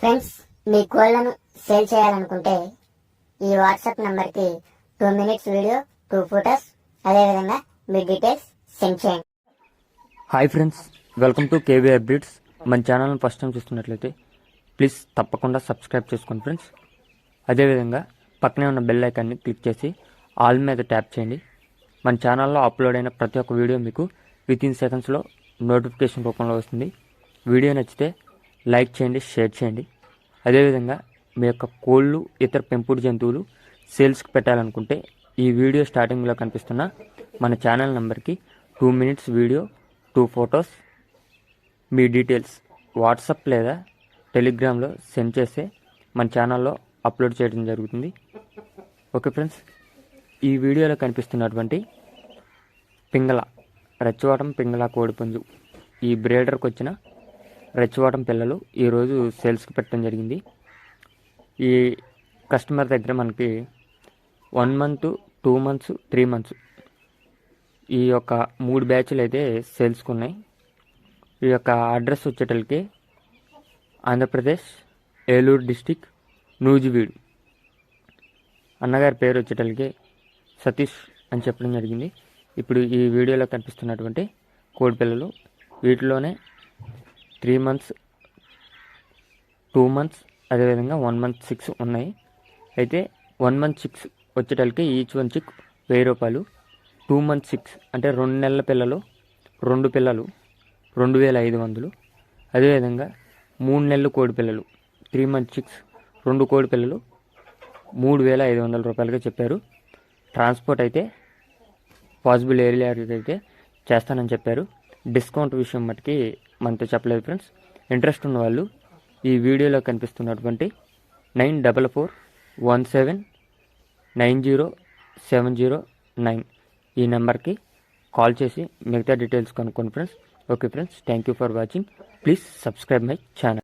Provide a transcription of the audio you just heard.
Friends, మీ కోళ్లను sale చేయాలనుకుంటే ఈ వాట్సాప్ నంబర్కి 2 minutes వీడియో, 2 photos, అదేవిధంగా మీ డీటెయిల్స్ సెండ్ చేయండి. Hi friends, welcome to KV updates. మన ఛానల్ని ఫస్ట్ టైం చూస్తున్నట్లయితే ప్లీజ్ తప్పకుండా సబ్స్క్రైబ్ చేసుకోండి ఫ్రెండ్స్. అదేవిధంగా పక్కనే ఉన్న బెల్ ఐకాన్ని క్లిక్ చేసి ఆల్ మీద ట్యాప్ చేయండి. మన ఛానల్లో అప్లోడ్ అయిన ప్రతి ఒక్క వీడియో మీకు వితిన్ సెకండ్స్లో నోటిఫికేషన్ రూపంలో వస్తుంది. వీడియో నచ్చితే లైక్ చేయండి, షేర్ చేయండి. అదేవిధంగా మీ యొక్క కోళ్ళు, ఇతర పెంపుడు జంతువులు సేల్స్కి పెట్టాలనుకుంటే ఈ వీడియో స్టార్టింగ్లో కనిపిస్తున్న మన ఛానల్ నెంబర్కి 2 minutes వీడియో, 2 photos, మీ డీటెయిల్స్ వాట్సాప్ లేదా టెలిగ్రామ్లో సెండ్ చేస్తే మన ఛానల్లో అప్లోడ్ చేయడం జరుగుతుంది. ఓకే ఫ్రెండ్స్, ఈ వీడియోలో కనిపిస్తున్నటువంటి పింగళ, రెచ్చవాటం పింగళ కోడిపుంజు, ఈ బ్రీడర్కి వచ్చిన రెచ్చవాటం పిల్లలు ఈరోజు సేల్స్కి పెట్టడం జరిగింది. ఈ కస్టమర్ దగ్గర మనకి 1 month, 2 months, 3 months ఈ యొక్క 3 బ్యాచ్లు అయితే సేల్స్కి ఉన్నాయి. ఈ యొక్క అడ్రస్ వచ్చేటలకి ఆంధ్రప్రదేశ్, ఏలూరు డిస్టిక్, నూజివీడు. అన్నగారి పేరు వచ్చేటలకి సతీష్ అని చెప్పడం జరిగింది. ఇప్పుడు ఈ వీడియోలో కనిపిస్తున్నటువంటి కోడి పిల్లలు, వీటిలోనే 3 months, 2 months, అదేవిధంగా 1 month 6 ఉన్నాయి. అయితే 1 month 6 వచ్చేటలకి ఈచ్ వన్ చిక్ 1000 రూపాయలు. 2 month 6 అంటే 2 నెలల పిల్లలు, 2 పిల్లలు 2500. అదేవిధంగా 3 నెలలు కోడి పిల్లలు 3 month 6 2 కోడి పిల్లలు 3500 రూపాయలుగా చెప్పారు. ట్రాన్స్పోర్ట్ అయితే పాసిబుల్ ఏరియాకి అయితే చేస్తానని చెప్పారు. డిస్కౌంట్ విషయం మటుకి మనతో చెప్పలేదు ఫ్రెండ్స్. ఇంట్రెస్ట్ ఉన్న వాళ్ళు ఈ వీడియోలో కనిపిస్తున్నటువంటి 9417907009 ఈ నెంబర్కి కాల్ చేసి మిగతా డీటెయిల్స్ కనుక్కోండి friends. Okay friends, thank you for watching. Please subscribe my channel.